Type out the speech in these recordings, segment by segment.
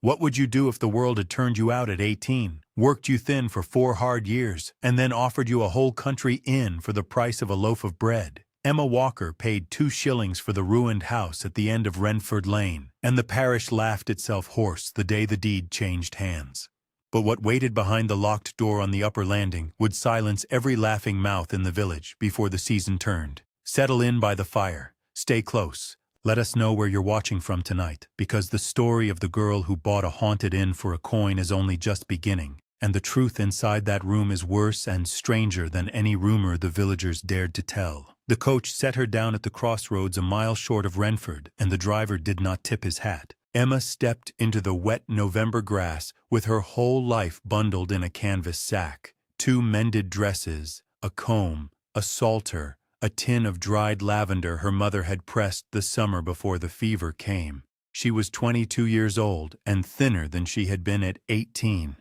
What would you do if the world had turned you out at 18, worked you thin for 4 hard years, and then offered you a whole country inn for the price of a loaf of bread? Emma Walker paid 2 shillings for the ruined house at the end of Renford Lane, and the parish laughed itself hoarse the day the deed changed hands. But what waited behind the locked door on the upper landing would silence every laughing mouth in the village before the season turned. Settle in by the fire. Stay close. Let us know where you're watching from tonight, because the story of the girl who bought a haunted inn for a coin is only just beginning, and the truth inside that room is worse and stranger than any rumor the villagers dared to tell. The coach set her down at the crossroads a mile short of Renford, and the driver did not tip his hat. Emma stepped into the wet November grass with her whole life bundled in a canvas sack. 2 mended dresses, a comb, a psalter, a tin of dried lavender her mother had pressed the summer before the fever came. She was 22 years old and thinner than she had been at 18.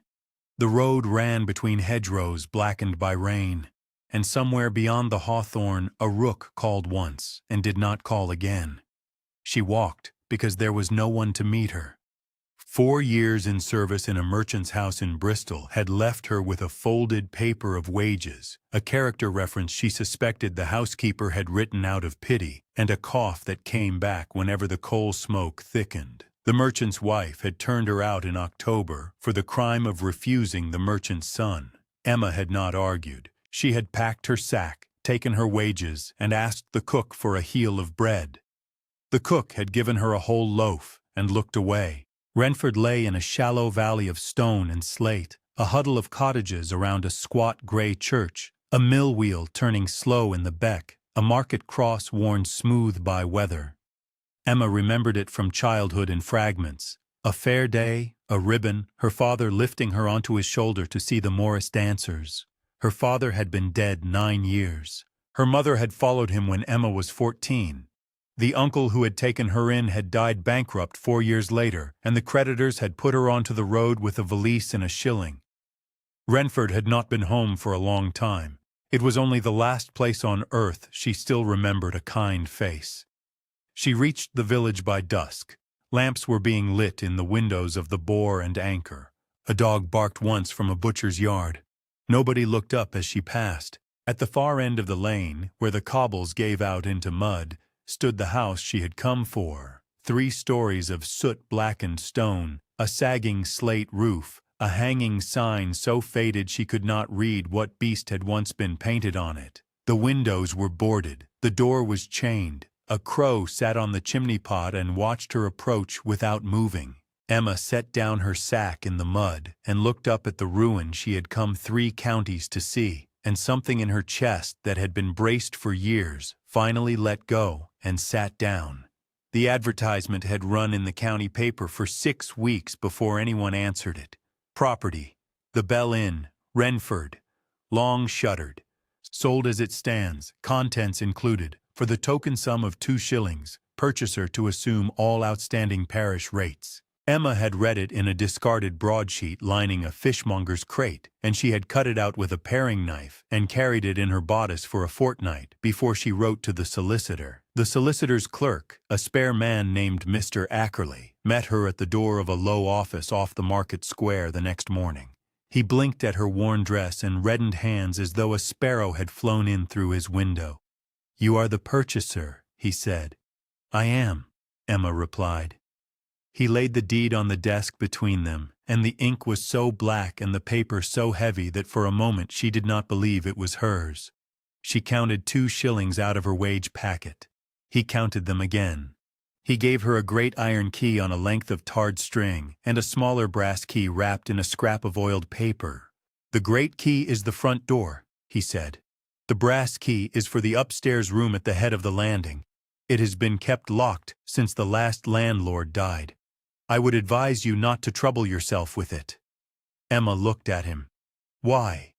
The road ran between hedgerows blackened by rain, and somewhere beyond the hawthorn a rook called once and did not call again. She walked because there was no one to meet her. 4 years in service in a merchant's house in Bristol had left her with a folded paper of wages, a character reference she suspected the housekeeper had written out of pity, and a cough that came back whenever the coal smoke thickened. The merchant's wife had turned her out in October for the crime of refusing the merchant's son. Emma had not argued. She had packed her sack, taken her wages, and asked the cook for a heel of bread. The cook had given her a whole loaf and looked away. Renford lay in a shallow valley of stone and slate, a huddle of cottages around a squat grey church, a mill wheel turning slow in the beck, a market cross worn smooth by weather. Emma remembered it from childhood in fragments. A fair day, a ribbon, her father lifting her onto his shoulder to see the Morris dancers. Her father had been dead 9 years. Her mother had followed him when Emma was 14. The uncle who had taken her in had died bankrupt 4 years later, and the creditors had put her onto the road with a valise and a shilling. Renford had not been home for a long time. It was only the last place on earth she still remembered a kind face. She reached the village by dusk. Lamps were being lit in the windows of the Boar and Anchor. A dog barked once from a butcher's yard. Nobody looked up as she passed. At the far end of the lane, where the cobbles gave out into mud, stood the house she had come for. 3 stories of soot-blackened stone, a sagging slate roof, a hanging sign so faded she could not read what beast had once been painted on it. The windows were boarded, the door was chained. A crow sat on the chimney pot and watched her approach without moving. Emma set down her sack in the mud and looked up at the ruin she had come 3 counties to see, and something in her chest that had been braced for years finally let go and sat down. The advertisement had run in the county paper for 6 weeks before anyone answered it. Property, the Bell Inn, Renford, long shuttered, sold as it stands, contents included, for the token sum of 2 shillings, purchaser to assume all outstanding parish rates. Emma had read it in a discarded broadsheet lining a fishmonger's crate, and she had cut it out with a paring knife and carried it in her bodice for a fortnight before she wrote to the solicitor. The solicitor's clerk, a spare man named Mr. Ackerley, met her at the door of a low office off the market square the next morning. He blinked at her worn dress and reddened hands as though a sparrow had flown in through his window. "You are the purchaser," he said. "I am," Emma replied. He laid the deed on the desk between them, and the ink was so black and the paper so heavy that for a moment she did not believe it was hers. She counted 2 shillings out of her wage packet. He counted them again. He gave her a great iron key on a length of tarred string and a smaller brass key wrapped in a scrap of oiled paper. "The great key is the front door," he said. "The brass key is for the upstairs room at the head of the landing. It has been kept locked since the last landlord died. I would advise you not to trouble yourself with it." Emma looked at him. "Why?"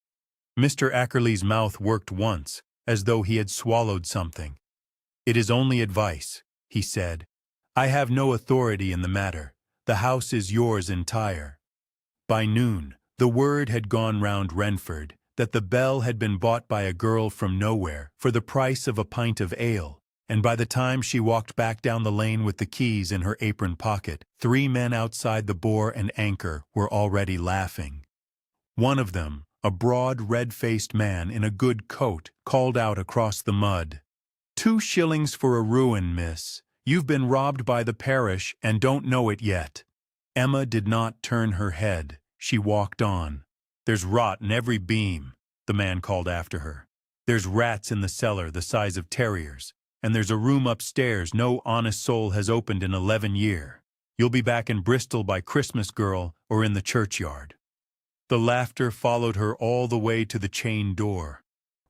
Mr. Ackerley's mouth worked once, as though he had swallowed something. "It is only advice," he said. "I have no authority in the matter. The house is yours entire." By noon, the word had gone round Renford that the Bell had been bought by a girl from nowhere for the price of a pint of ale, and by the time she walked back down the lane with the keys in her apron pocket, 3 men outside the Boar and Anchor were already laughing. One of them, a broad, red-faced man in a good coat, called out across the mud, "2 shillings for a ruin, miss. You've been robbed by the parish and don't know it yet." Emma did not turn her head. She walked on. "There's rot in every beam," the man called after her. "There's rats in the cellar the size of terriers, and there's a room upstairs no honest soul has opened in 11 years. You'll be back in Bristol by Christmas, girl, or in the churchyard." The laughter followed her all the way to the chained door.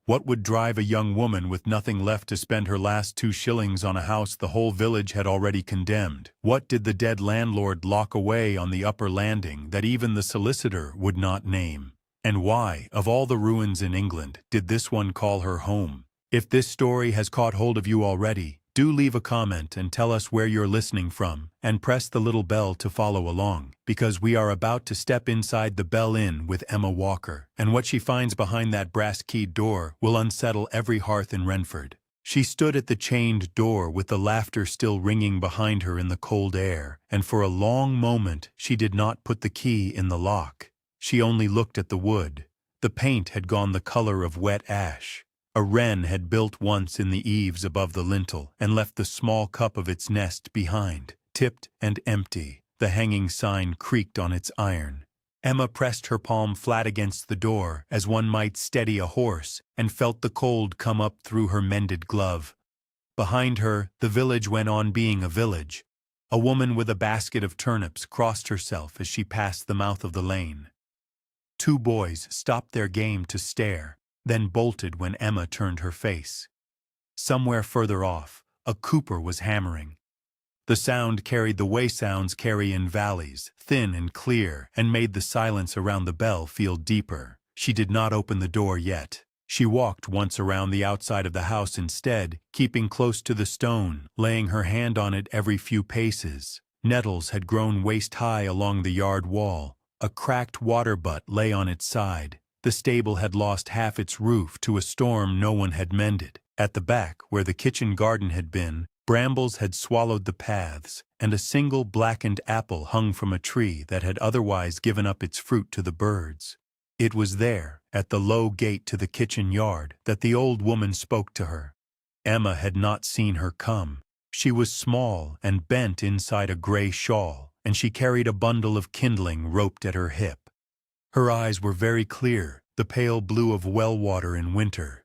What would drive a young woman with nothing left to spend her last 2 shillings on a house the whole village had already condemned? What did the dead landlord lock away on the upper landing that even the solicitor would not name? And why, of all the ruins in England, did this one call her home? If this story has caught hold of you already, do leave a comment and tell us where you're listening from, and press the little bell to follow along, because we are about to step inside the Bell Inn with Emma Walker, and what she finds behind that brass-keyed door will unsettle every hearth in Renford. She stood at the chained door with the laughter still ringing behind her in the cold air, and for a long moment she did not put the key in the lock. She only looked at the wood. The paint had gone the color of wet ash. A wren had built once in the eaves above the lintel and left the small cup of its nest behind, tipped and empty. The hanging sign creaked on its iron. Emma pressed her palm flat against the door as one might steady a horse and felt the cold come up through her mended glove. Behind her, the village went on being a village. A woman with a basket of turnips crossed herself as she passed the mouth of the lane. 2 boys stopped their game to stare, then bolted when Emma turned her face. Somewhere further off, a cooper was hammering. The sound carried the way sounds carry in valleys, thin and clear, and made the silence around the bell feel deeper. She did not open the door yet. She walked once around the outside of the house instead, keeping close to the stone, laying her hand on it every few paces. Nettles had grown waist-high along the yard wall. A cracked water butt lay on its side. The stable had lost half its roof to a storm no one had mended. At the back, where the kitchen garden had been, brambles had swallowed the paths, and a single blackened apple hung from a tree that had otherwise given up its fruit to the birds. It was there, at the low gate to the kitchen yard, that the old woman spoke to her. Emma had not seen her come. She was small and bent inside a gray shawl, and she carried a bundle of kindling roped at her hip. Her eyes were very clear, the pale blue of well water in winter.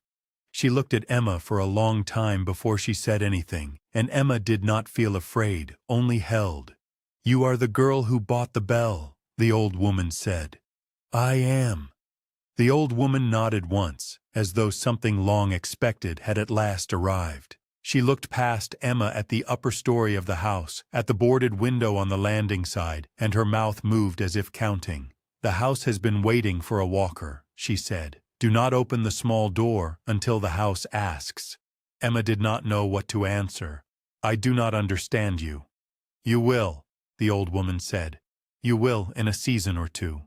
She looked at Emma for a long time before she said anything, and Emma did not feel afraid, only held. "You are the girl who bought the bell," the old woman said. "I am." The old woman nodded once, as though something long expected had at last arrived. She looked past Emma at the upper story of the house, at the boarded window on the landing side, and her mouth moved as if counting. "The house has been waiting for a walker," she said. "Do not open the small door until the house asks." Emma did not know what to answer. "I do not understand you." "You will," the old woman said. "You will in a season or 2.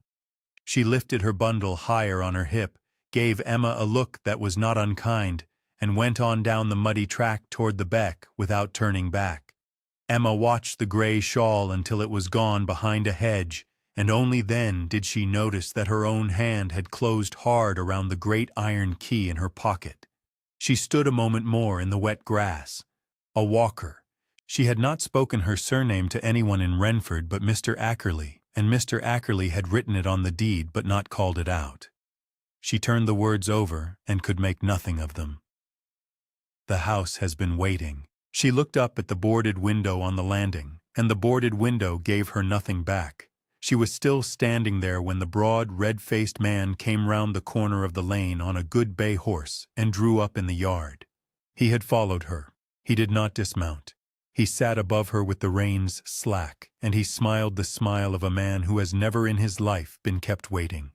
She lifted her bundle higher on her hip, gave Emma a look that was not unkind, and went on down the muddy track toward the beck without turning back. Emma watched the gray shawl until it was gone behind a hedge, and only then did she notice that her own hand had closed hard around the great iron key in her pocket. She stood a moment more in the wet grass. A walker. She had not spoken her surname to anyone in Renford but Mr. Ackerley, and Mr. Ackerley had written it on the deed but not called it out. She turned the words over and could make nothing of them. "The house has been waiting." She looked up at the boarded window on the landing, and the boarded window gave her nothing back. She was still standing there when the broad, red-faced man came round the corner of the lane on a good bay horse and drew up in the yard. He had followed her. He did not dismount. He sat above her with the reins slack, and he smiled the smile of a man who has never in his life been kept waiting.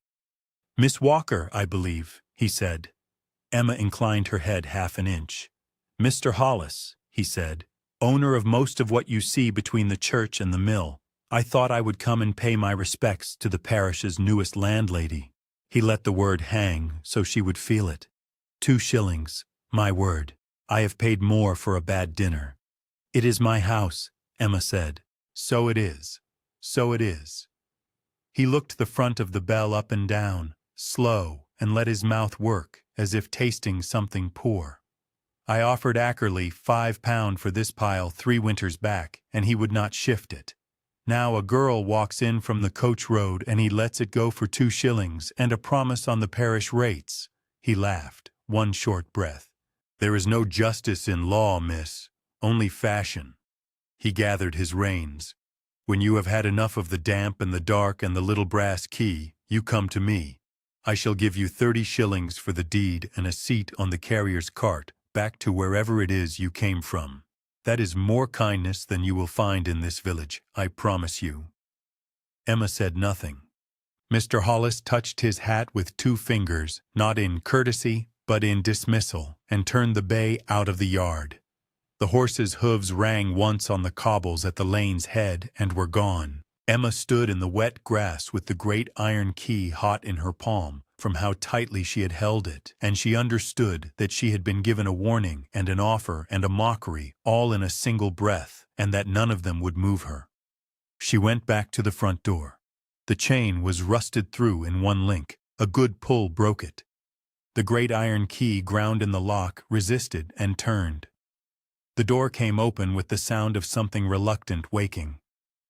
"Miss Walker, I believe," he said. Emma inclined her head half an inch. "Mr. Hollis," he said, "owner of most of what you see between the church and the mill. I thought I would come and pay my respects to the parish's newest landlady." He let the word hang so she would feel it. 2 shillings, my word. I have paid more for a bad dinner. It is my house, Emma said. So it is. So it is. He looked the front of the bell up and down, slow, and let his mouth work, as if tasting something poor. I offered Ackerley £5 for this pile 3 winters back, and he would not shift it. Now a girl walks in from the coach road and he lets it go for 2 shillings and a promise on the parish rates. He laughed, one short breath. There is no justice in law, miss, only fashion. He gathered his reins. When you have had enough of the damp and the dark and the little brass key, you come to me. I shall give you 30 shillings for the deed and a seat on the carrier's cart, back to wherever it is you came from. That is more kindness than you will find in this village, I promise you. Emma said nothing. Mr. Hollis touched his hat with 2 fingers, not in courtesy, but in dismissal, and turned the bay out of the yard. The horses' hooves rang once on the cobbles at the lane's head and were gone. Emma stood in the wet grass with the great iron key hot in her palm from how tightly she had held it, and she understood that she had been given a warning and an offer and a mockery all in a single breath, and that none of them would move her. She went back to the front door. The chain was rusted through in one link. A good pull broke it. The great iron key ground in the lock, resisted, and turned. The door came open with the sound of something reluctant waking.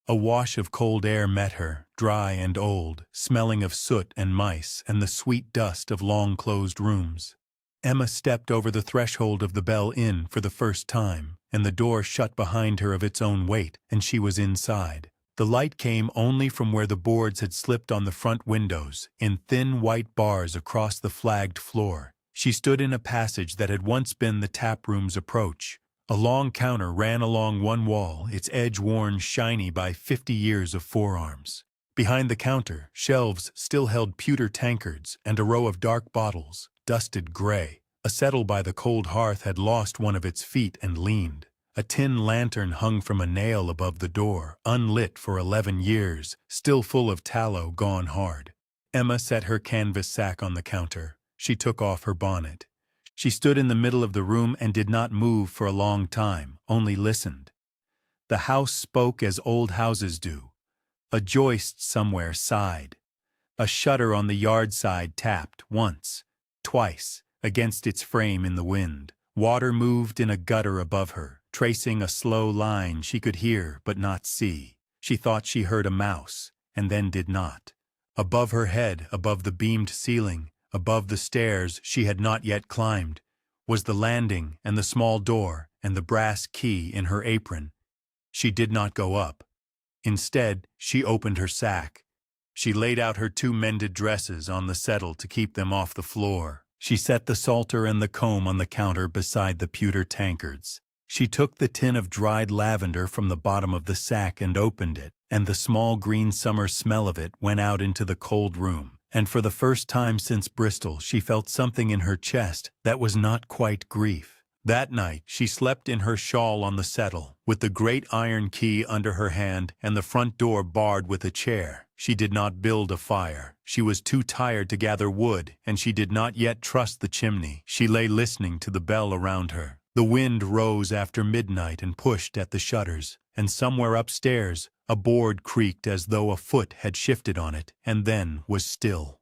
A wash of cold air met her, dry and old, smelling of soot and mice and the sweet dust of long-closed rooms. Emma stepped over the threshold of the Bell Inn for the first time, and the door shut behind her of its own weight, and she was inside. The light came only from where the boards had slipped on the front windows, in thin white bars across the flagged floor. She stood in a passage that had once been the tap-room's approach. A long counter ran along one wall, its edge worn shiny by 50 years of forearms. Behind the counter, shelves still held pewter tankards and a row of dark bottles, dusted gray. A settle by the cold hearth had lost one of its feet and leaned. A tin lantern hung from a nail above the door, unlit for 11 years, still full of tallow gone hard. Emma set her canvas sack on the counter. She took off her bonnet. She stood in the middle of the room and did not move for a long time, only listened. The house spoke as old houses do. A joist somewhere sighed. A shutter on the yard side tapped once, twice, against its frame in the wind. Water moved in a gutter above her, tracing a slow line she could hear but not see. She thought she heard a mouse, and then did not. Above her head, above the beamed ceiling, above the stairs she had not yet climbed, was the landing and the small door and the brass key in her apron. She did not go up. Instead, she opened her sack. She laid out her 2 mended dresses on the settle to keep them off the floor. She set the salter and the comb on the counter beside the pewter tankards. She took the tin of dried lavender from the bottom of the sack and opened it, and the small green summer smell of it went out into the cold room. And for the first time since Bristol she felt something in her chest that was not quite grief. That night she slept in her shawl on the settle, with the great iron key under her hand and the front door barred with a chair. She did not build a fire. She was too tired to gather wood, and she did not yet trust the chimney. She lay listening to the bell around her. The wind rose after midnight and pushed at the shutters, and somewhere upstairs a board creaked as though a foot had shifted on it, and then was still.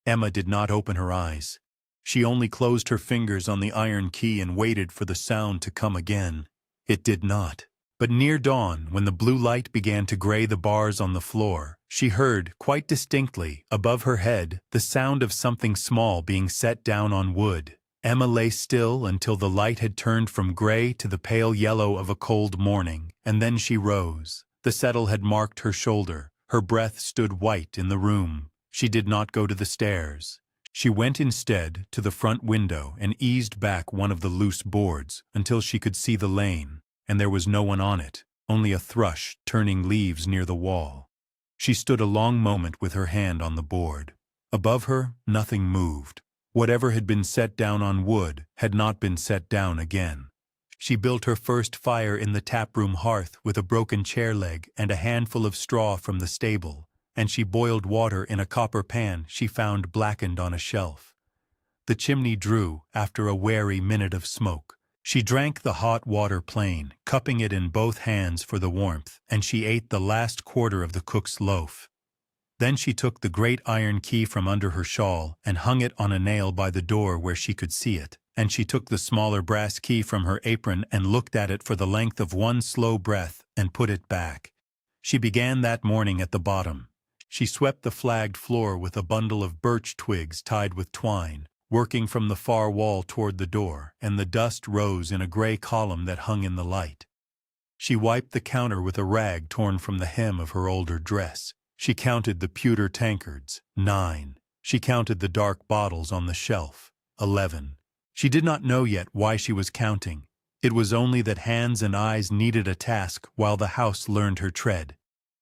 Emma did not open her eyes. She only closed her fingers on the iron key and waited for the sound to come again. It did not. But near dawn, when the blue light began to gray the bars on the floor, she heard, quite distinctly, above her head, the sound of something small being set down on wood. Emma lay still until the light had turned from gray to the pale yellow of a cold morning, and then she rose. The settle had marked her shoulder. Her breath stood white in the room. She did not go to the stairs. She went instead to the front window and eased back one of the loose boards until she could see the lane, and there was no one on it, only a thrush turning leaves near the wall. She stood a long moment with her hand on the board. Above her, nothing moved. Whatever had been set down on wood had not been set down again. She built her first fire in the tap-room hearth with a broken chair leg and a handful of straw from the stable, and she boiled water in a copper pan she found blackened on a shelf. The chimney drew after a wary minute of smoke. She drank the hot water plain, cupping it in both hands for the warmth, and she ate the last quarter of the cook's loaf. Then she took the great iron key from under her shawl and hung it on a nail by the door where she could see it, and she took the smaller brass key from her apron and looked at it for the length of one slow breath and put it back. She began that morning at the bottom. She swept the flagged floor with a bundle of birch twigs tied with twine, working from the far wall toward the door, and the dust rose in a gray column that hung in the light. She wiped the counter with a rag torn from the hem of her older dress. She counted the pewter tankards, 9. She counted the dark bottles on the shelf, 11. She did not know yet why she was counting. It was only that hands and eyes needed a task while the house learned her tread.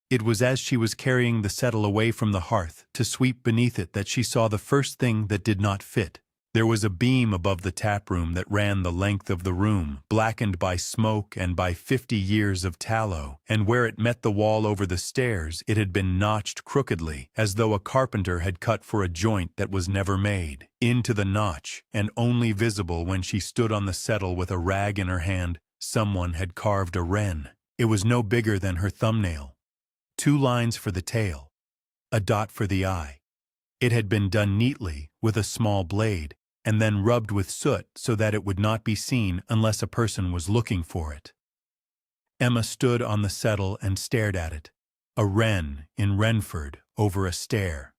It was as she was carrying the settle away from the hearth to sweep beneath it that she saw the first thing that did not fit. There was a beam above the taproom that ran the length of the room, blackened by smoke and by 50 years of tallow, and where it met the wall over the stairs it had been notched crookedly, as though a carpenter had cut for a joint that was never made. Into the notch, and only visible when she stood on the settle with a rag in her hand, someone had carved a wren. It was no bigger than her thumbnail. 2 lines for the tail, a dot for the eye. It had been done neatly, with a small blade, and then rubbed with soot so that it would not be seen unless a person was looking for it. Emma stood on the settle and stared at it. A wren in Renford, over a stair.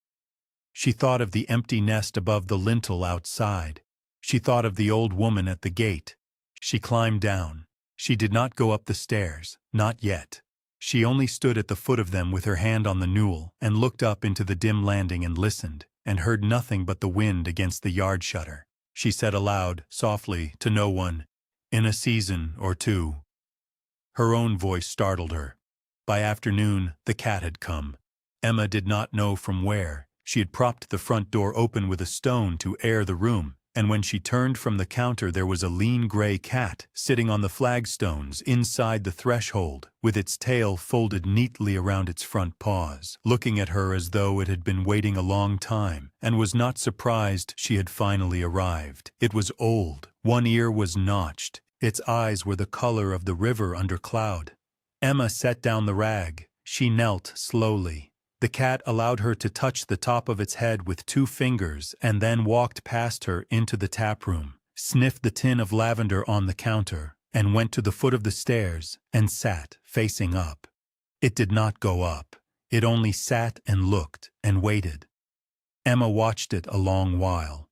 She thought of the empty nest above the lintel outside. She thought of the old woman at the gate. She climbed down. She did not go up the stairs, not yet. She only stood at the foot of them with her hand on the newel and looked up into the dim landing and listened, and heard nothing but the wind against the yard shutter. She said aloud, softly, to no one, "In a season or 2. Her own voice startled her. By afternoon, the cat had come. Emma did not know from where. She had propped the front door open with a stone to air the room, and when she turned from the counter there was a lean gray cat sitting on the flagstones inside the threshold, with its tail folded neatly around its front paws, looking at her as though it had been waiting a long time, and was not surprised she had finally arrived. It was old. One ear was notched. Its eyes were the color of the river under cloud. Emma set down the rag. She knelt slowly. The cat allowed her to touch the top of its head with 2 fingers and then walked past her into the taproom, sniffed the tin of lavender on the counter, and went to the foot of the stairs and sat facing up. It did not go up. It only sat and looked and waited. Emma watched it a long while.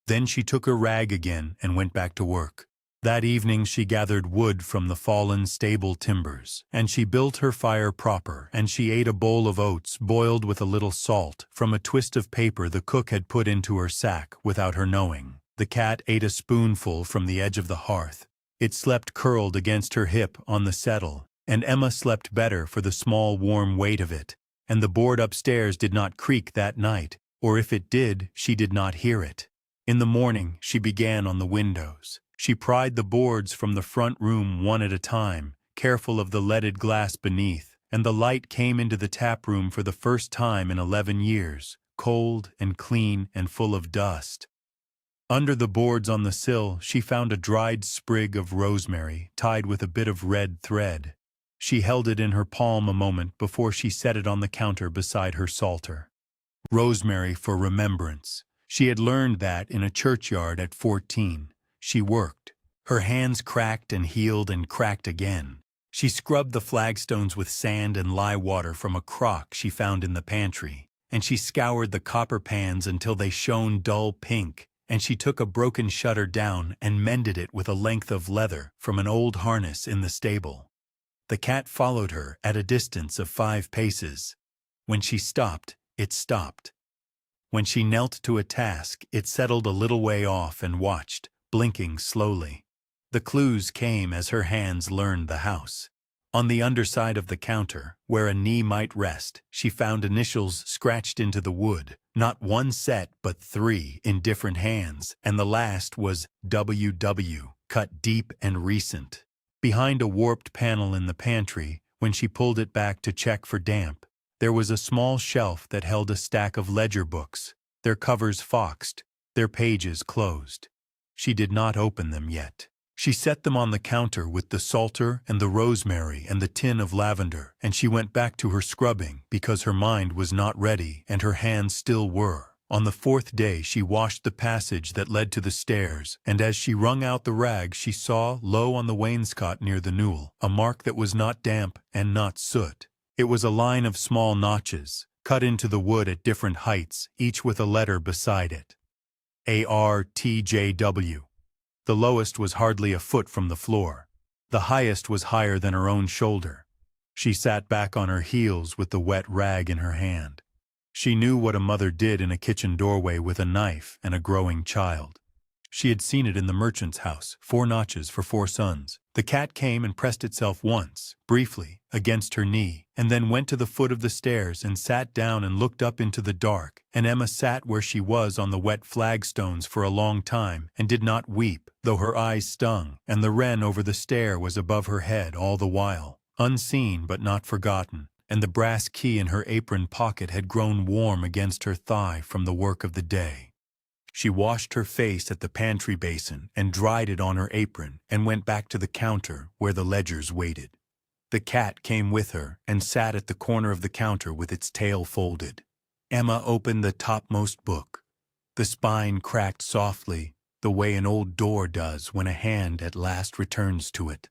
Then she took her rag again and went back to work. That evening she gathered wood from the fallen stable timbers, and she built her fire proper, and she ate a bowl of oats boiled with a little salt from a twist of paper the cook had put into her sack without her knowing. The cat ate a spoonful from the edge of the hearth. It slept curled against her hip on the settle, and Emma slept better for the small warm weight of it, and the board upstairs did not creak that night, or if it did, she did not hear it. In the morning she began on the windows. She pried the boards from the front room one at a time, careful of the leaded glass beneath, and the light came into the taproom for the first time in 11 years, cold and clean and full of dust. Under the boards on the sill she found a dried sprig of rosemary tied with a bit of red thread. She held it in her palm a moment before she set it on the counter beside her psalter. Rosemary for remembrance. She had learned that in a churchyard at 14. She worked. Her hands cracked and healed and cracked again. She scrubbed the flagstones with sand and lye water from a crock she found in the pantry, and she scoured the copper pans until they shone dull pink, and she took a broken shutter down and mended it with a length of leather from an old harness in the stable. The cat followed her at a distance of 5 paces. When she stopped, it stopped. When she knelt to a task, it settled a little way off and watched, blinking slowly. The clues came as her hands learned the house. On the underside of the counter, where a knee might rest, she found initials scratched into the wood, not 1 set but 3 in different hands, and the last was WW, cut deep and recent. Behind a warped panel in the pantry, when she pulled it back to check for damp, there was a small shelf that held a stack of ledger books, their covers foxed, their pages closed. She did not open them yet. She set them on the counter with the salter and the rosemary and the tin of lavender, and she went back to her scrubbing because her mind was not ready and her hands still were. On the fourth day she washed the passage that led to the stairs, and as she wrung out the rag she saw, low on the wainscot near the newel, a mark that was not damp and not soot. It was a line of small notches, cut into the wood at different heights, each with a letter beside it. ARTJW. The lowest was hardly a foot from the floor. The highest was higher than her own shoulder. She sat back on her heels with the wet rag in her hand. She knew what a mother did in a kitchen doorway with a knife and a growing child. She had seen it in the merchant's house, 4 notches for 4 sons. The cat came and pressed itself once, briefly, against her knee, and then went to the foot of the stairs and sat down and looked up into the dark, and Emma sat where she was on the wet flagstones for a long time and did not weep, though her eyes stung, and the wren over the stair was above her head all the while, unseen but not forgotten, and the brass key in her apron pocket had grown warm against her thigh from the work of the day. She washed her face at the pantry basin and dried it on her apron and went back to the counter where the ledgers waited. The cat came with her and sat at the corner of the counter with its tail folded. Emma opened the topmost book. The spine cracked softly, the way an old door does when a hand at last returns to it.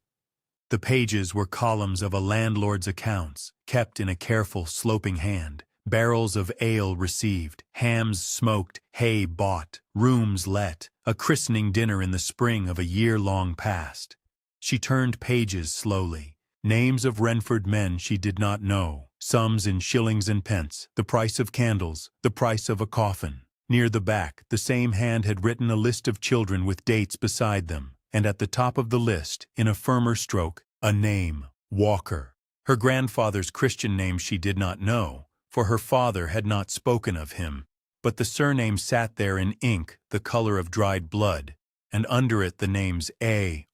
The pages were columns of a landlord's accounts, kept in a careful, sloping hand. Barrels of ale received, hams smoked, hay bought, rooms let, a christening dinner in the spring of a year long past. She turned pages slowly. Names of Renford men she did not know, sums in shillings and pence, the price of candles, the price of a coffin. Near the back, the same hand had written a list of children with dates beside them, and at the top of the list, in a firmer stroke, a name, Walker. Her grandfather's Christian name she did not know, for her father had not spoken of him, but the surname sat there in ink the color of dried blood, and under it the names A.R.T.J.W.,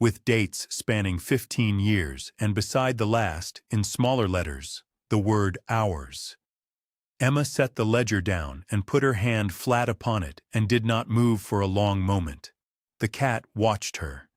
with dates spanning 15 years, and beside the last, in smaller letters, the word ours. Emma set the ledger down and put her hand flat upon it and did not move for a long moment. The cat watched her.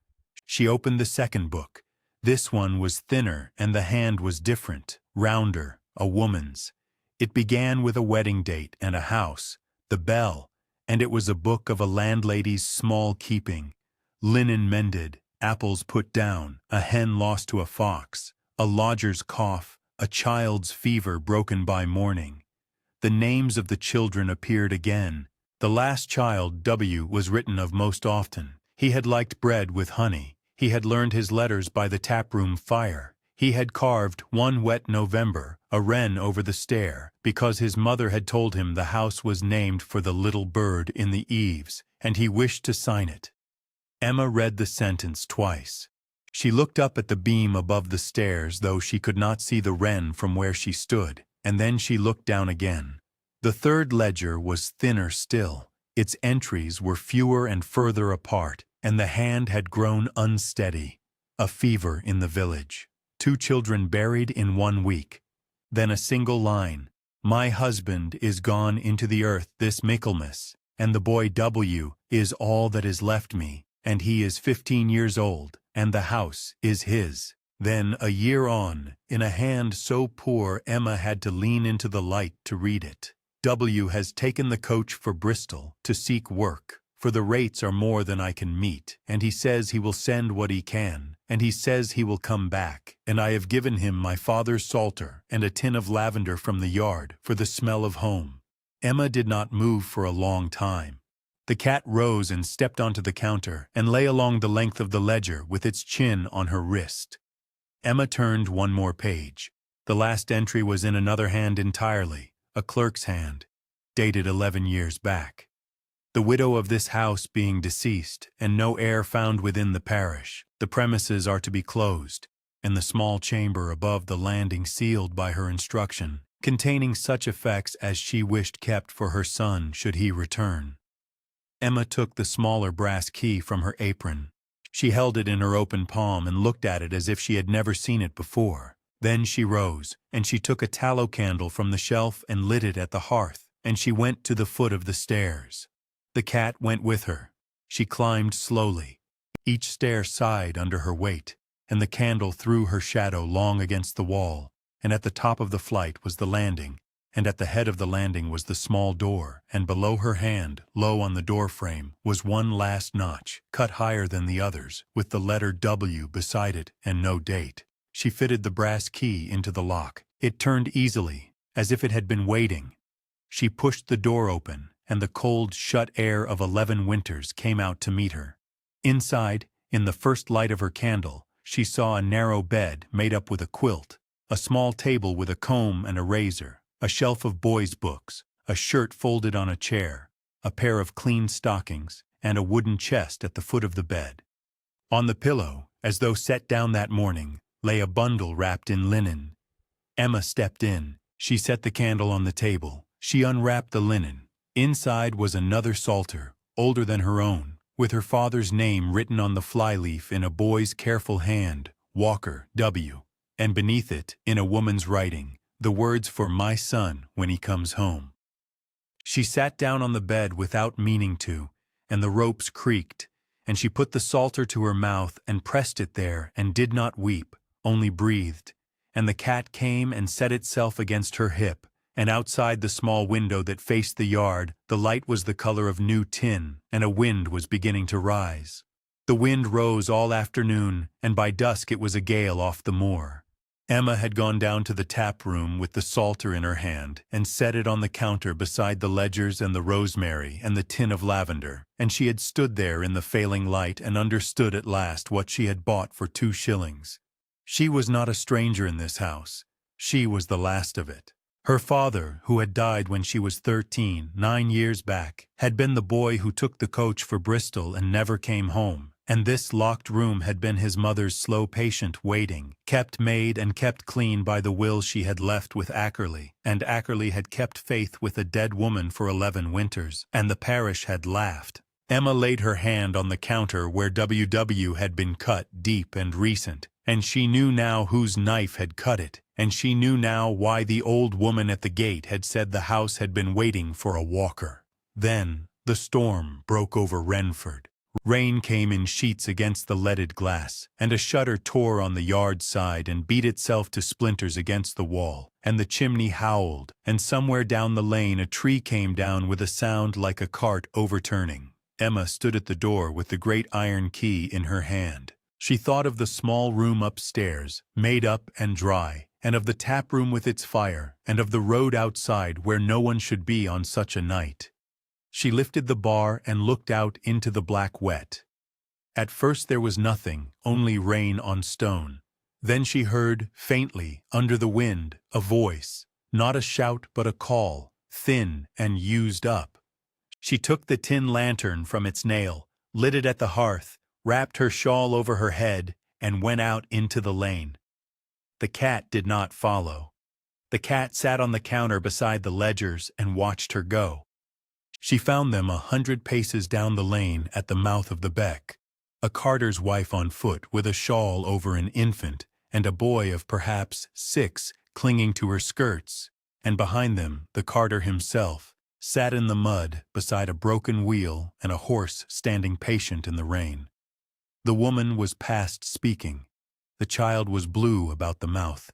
She opened the second book. This one was thinner and the hand was different, rounder, a woman's. It began with a wedding date and a house, the bell, and it was a book of a landlady's small keeping. Linen mended, apples put down, a hen lost to a fox, a lodger's cough, a child's fever broken by mourning. The names of the children appeared again. The last child, W, was written of most often. He had liked bread with honey. He had learned his letters by the taproom fire. He had carved, one wet November, a wren over the stair, because his mother had told him the house was named for the little bird in the eaves, and he wished to sign it. Emma read the sentence twice. She looked up at the beam above the stairs, though she could not see the wren from where she stood, and then she looked down again. The third ledger was thinner still. Its entries were fewer and further apart, and the hand had grown unsteady. A fever in the village. 2 children buried in 1 week. Then a single line. My husband is gone into the earth this Michaelmas, and the boy W is all that is left me, and he is 15 years old, and the house is his. Then, a year on, in a hand so poor Emma had to lean into the light to read it. W has taken the coach for Bristol to seek work, for the rates are more than I can meet, and he says he will send what he can, and he says he will come back, and I have given him my father's psalter and a tin of lavender from the yard for the smell of home. Emma did not move for a long time. The cat rose and stepped onto the counter and lay along the length of the ledger with its chin on her wrist. Emma turned one more page. The last entry was in another hand entirely, a clerk's hand, dated 11 years back. The widow of this house being deceased, and no heir found within the parish, the premises are to be closed, and the small chamber above the landing sealed by her instruction, containing such effects as she wished kept for her son should he return. Emma took the smaller brass key from her apron. She held it in her open palm and looked at it as if she had never seen it before. Then she rose, and she took a tallow candle from the shelf and lit it at the hearth, and she went to the foot of the stairs. The cat went with her. She climbed slowly. Each stair sighed under her weight, and the candle threw her shadow long against the wall, and at the top of the flight was the landing, and at the head of the landing was the small door, and below her hand, low on the door frame, was one last notch, cut higher than the others, with the letter W beside it and no date. She fitted the brass key into the lock. It turned easily, as if it had been waiting. She pushed the door open, and the cold, shut air of 11 winters came out to meet her. Inside, in the first light of her candle, she saw a narrow bed made up with a quilt, a small table with a comb and a razor, a shelf of boys' books, a shirt folded on a chair, a pair of clean stockings, and a wooden chest at the foot of the bed. On the pillow, as though set down that morning, lay a bundle wrapped in linen. Emma stepped in. She set the candle on the table. She unwrapped the linen. Inside was another psalter, older than her own, with her father's name written on the flyleaf in a boy's careful hand, Walker, W., and beneath it, in a woman's writing, the words for my son when he comes home. She sat down on the bed without meaning to, and the ropes creaked, and she put the psalter to her mouth and pressed it there and did not weep, only breathed, and the cat came and set itself against her hip, and outside the small window that faced the yard, the light was the color of new tin, and a wind was beginning to rise. The wind rose all afternoon, and by dusk it was a gale off the moor. Emma had gone down to the tap room with the psalter in her hand, and set it on the counter beside the ledgers and the rosemary and the tin of lavender, and she had stood there in the failing light and understood at last what she had bought for 2 shillings. She was not a stranger in this house. She was the last of it. Her father, who had died when she was 13, 9 years back, had been the boy who took the coach for Bristol and never came home, and this locked room had been his mother's slow patient waiting, kept made and kept clean by the will she had left with Ackerley, and Ackerley had kept faith with a dead woman for 11 winters, and the parish had laughed. Emma laid her hand on the counter where WW had been cut deep and recent, and she knew now whose knife had cut it, and she knew now why the old woman at the gate had said the house had been waiting for a walker. Then the storm broke over Renford. Rain came in sheets against the leaded glass, and a shutter tore on the yard side and beat itself to splinters against the wall, and the chimney howled, and somewhere down the lane a tree came down with a sound like a cart overturning. Emma stood at the door with the great iron key in her hand. She thought of the small room upstairs, made up and dry, and of the tap room with its fire, and of the road outside where no one should be on such a night. She lifted the bar and looked out into the black wet. At first there was nothing, only rain on stone. Then she heard, faintly, under the wind, a voice, not a shout but a call, thin and used up. She took the tin lantern from its nail, lit it at the hearth, wrapped her shawl over her head, and went out into the lane. The cat did not follow. The cat sat on the counter beside the ledgers and watched her go. She found them 100 paces down the lane at the mouth of the beck, a carter's wife on foot with a shawl over an infant, and a boy of perhaps 6 clinging to her skirts, and behind them the carter himself sat in the mud beside a broken wheel and a horse standing patient in the rain. The woman was past speaking. The child was blue about the mouth.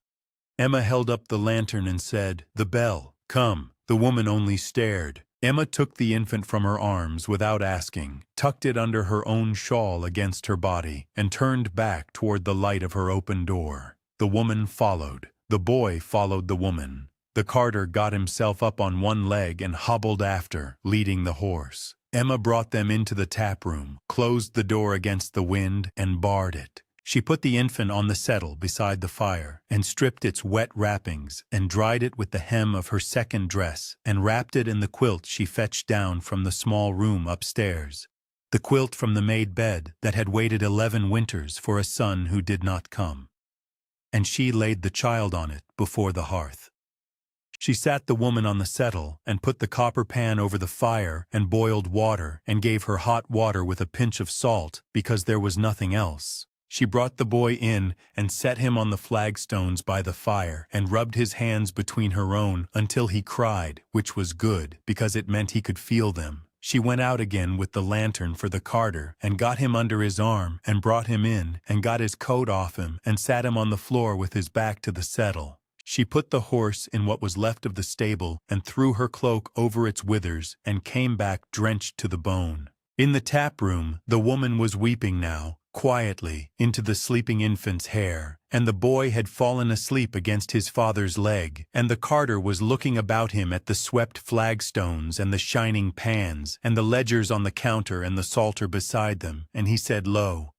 Emma held up the lantern and said, "The bell, come." The woman only stared. Emma took the infant from her arms without asking, tucked it under her own shawl against her body, and turned back toward the light of her open door. The woman followed. The boy followed the woman. The carter got himself up on one leg and hobbled after, leading the horse. Emma brought them into the tap room, closed the door against the wind, and barred it. She put the infant on the settle beside the fire, and stripped its wet wrappings, and dried it with the hem of her second dress, and wrapped it in the quilt she fetched down from the small room upstairs, the quilt from the made bed that had waited 11 winters for a son who did not come. And she laid the child on it before the hearth. She sat the woman on the settle, and put the copper pan over the fire, and boiled water, and gave her hot water with a pinch of salt, because there was nothing else. She brought the boy in, and set him on the flagstones by the fire, and rubbed his hands between her own until he cried, which was good, because it meant he could feel them. She went out again with the lantern for the carter and got him under his arm and brought him in and got his coat off him and sat him on the floor with his back to the settle. She put the horse in what was left of the stable and threw her cloak over its withers and came back drenched to the bone. In the tap room, the woman was weeping now, quietly, into the sleeping infant's hair, and the boy had fallen asleep against his father's leg, and the carter was looking about him at the swept flagstones and the shining pans, and the ledgers on the counter and the psalter beside them, and he said low,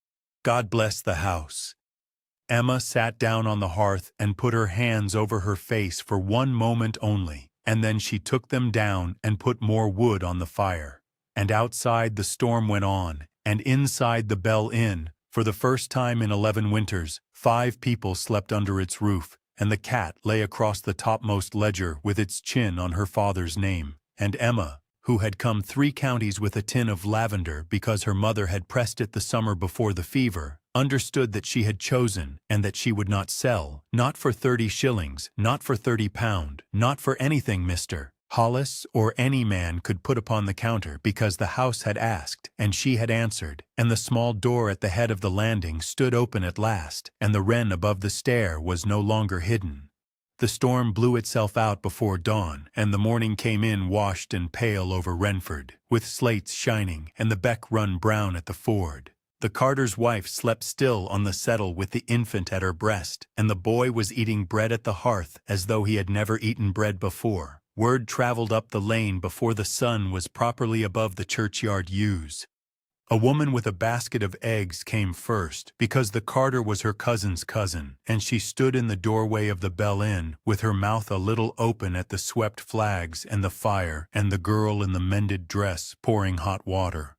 "God bless the house." Emma sat down on the hearth and put her hands over her face for one moment only, and then she took them down and put more wood on the fire. And outside the storm went on, and inside the Bell Inn, for the first time in 11 winters, 5 people slept under its roof, and the cat lay across the topmost ledger with its chin on her father's name, and Emma, who had come 3 counties with a tin of lavender because her mother had pressed it the summer before the fever, understood that she had chosen and that she would not sell, not for 30 shillings, not for 30 pound, not for anything Mr. Hollis or any man could put upon the counter, because the house had asked, and she had answered, and the small door at the head of the landing stood open at last, and the wren above the stair was no longer hidden. The storm blew itself out before dawn, and the morning came in washed and pale over Renford, with slates shining, and the beck run brown at the ford. The carter's wife slept still on the settle with the infant at her breast, and the boy was eating bread at the hearth as though he had never eaten bread before. Word traveled up the lane before the sun was properly above the churchyard yews. A woman with a basket of eggs came first, because the carter was her cousin's cousin, and she stood in the doorway of the Bell Inn, with her mouth a little open at the swept flags and the fire and the girl in the mended dress pouring hot water.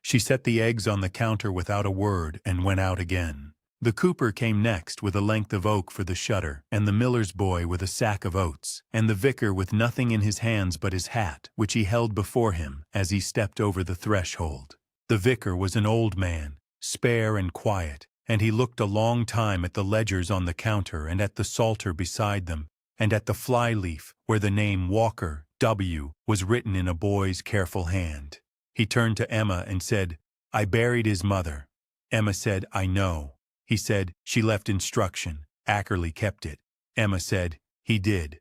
She set the eggs on the counter without a word and went out again. The cooper came next with a length of oak for the shutter, and the miller's boy with a sack of oats, and the vicar with nothing in his hands but his hat, which he held before him as he stepped over the threshold. The vicar was an old man, spare and quiet, and he looked a long time at the ledgers on the counter and at the psalter beside them, and at the fly-leaf where the name Walker, W., was written in a boy's careful hand. He turned to Emma and said, "I buried his mother." Emma said, "I know." He said, "She left instruction. Ackerley kept it." Emma said, "He did."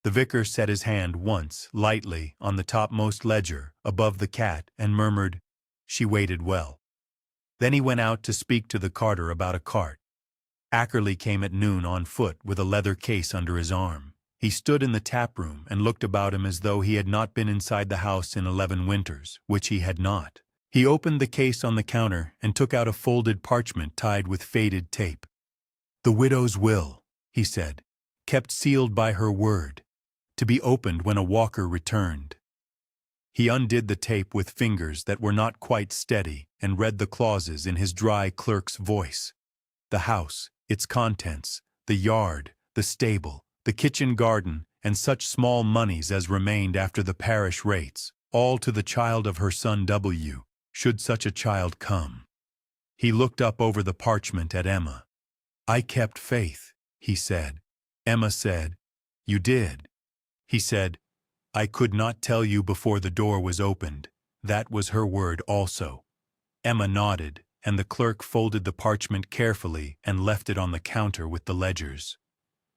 The vicar set his hand once, lightly, on the topmost ledger, above the cat, and murmured, "She waited well." Then he went out to speak to the carter about a cart. Ackerley came at noon on foot with a leather case under his arm. He stood in the tap-room and looked about him as though he had not been inside the house in 11 winters, which he had not. He opened the case on the counter and took out a folded parchment tied with faded tape. "The widow's will," he said, "kept sealed by her word, to be opened when a walker returned." He undid the tape with fingers that were not quite steady and read the clauses in his dry clerk's voice. The house, its contents, the yard, the stable, the kitchen garden, and such small moneys as remained after the parish rates, all to the child of her son W., should such a child come. He looked up over the parchment at Emma. "I kept faith," he said. Emma said, "You did." He said, "I could not tell you before the door was opened." That was her word also. Emma nodded, and the clerk folded the parchment carefully and left it on the counter with the ledgers.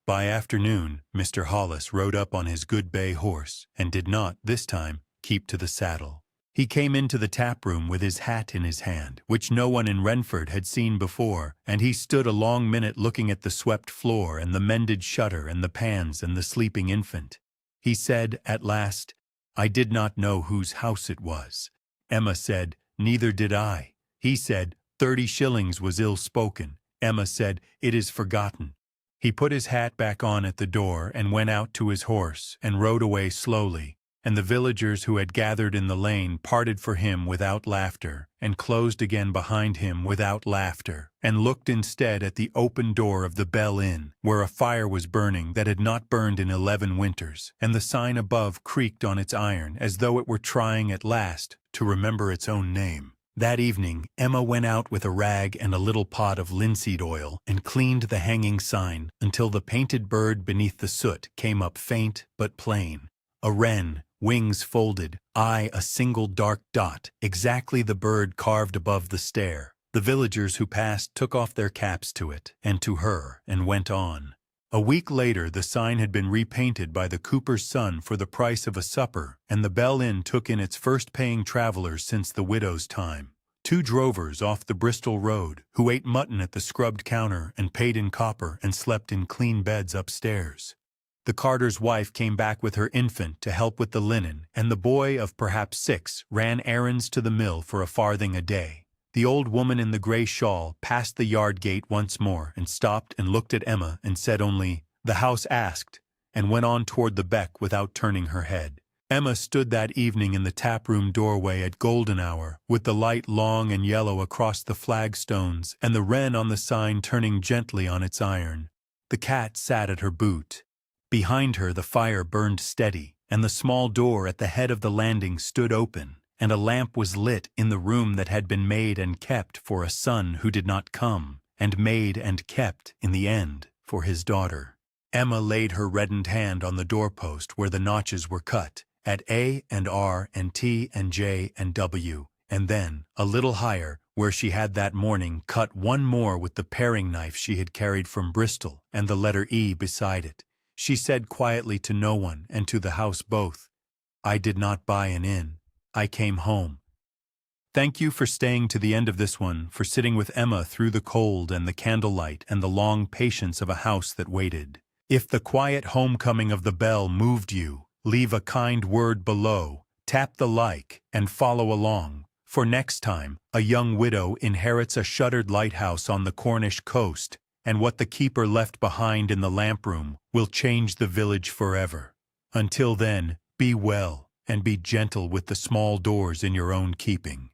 By afternoon, Mr. Hollis rode up on his good bay horse, and did not, this time, keep to the saddle. He came into the tap-room with his hat in his hand, which no one in Renford had seen before, and he stood a long minute looking at the swept floor and the mended shutter and the pans and the sleeping infant. He said, at last, "I did not know whose house it was." Emma said, "Neither did I." He said, 30 shillings was ill-spoken. Emma said, "It is forgotten." He put his hat back on at the door and went out to his horse and rode away slowly, and the villagers who had gathered in the lane parted for him without laughter, and closed again behind him without laughter, and looked instead at the open door of the Bell Inn, where a fire was burning that had not burned in 11 winters, and the sign above creaked on its iron as though it were trying at last to remember its own name. That evening, Emma went out with a rag and a little pot of linseed oil and cleaned the hanging sign until the painted bird beneath the soot came up faint but plain. A wren, wings folded, eye a single dark dot, exactly the bird carved above the stair. The villagers who passed took off their caps to it, and to her, and went on. A week later the sign had been repainted by the cooper's son for the price of a supper, and the Bell Inn took in its first paying travelers since the widow's time. 2 drovers off the Bristol road, who ate mutton at the scrubbed counter and paid in copper and slept in clean beds upstairs. The carter's wife came back with her infant to help with the linen, and the boy of perhaps 6 ran errands to the mill for a farthing a day. The old woman in the grey shawl passed the yard gate once more and stopped and looked at Emma and said only, "The house asked," and went on toward the beck without turning her head. Emma stood that evening in the tap-room doorway at golden hour, with the light long and yellow across the flagstones and the wren on the sign turning gently on its iron. The cat sat at her boot. Behind her the fire burned steady, and the small door at the head of the landing stood open, and a lamp was lit in the room that had been made and kept for a son who did not come, and made and kept, in the end, for his daughter. Emma laid her reddened hand on the doorpost where the notches were cut, at A and R and T and J and W, and then, a little higher, where she had that morning cut one more with the paring knife she had carried from Bristol, and the letter E beside it. She said quietly to no one and to the house both, "I did not buy an inn. I came home." Thank you for staying to the end of this one, for sitting with Emma through the cold and the candlelight and the long patience of a house that waited. If the quiet homecoming of the bell moved you, leave a kind word below, tap the like, and follow along, for next time, a young widow inherits a shuttered lighthouse on the Cornish coast, and what the keeper left behind in the lamp-room will change the village forever. Until then, be well, and be gentle with the small doors in your own keeping.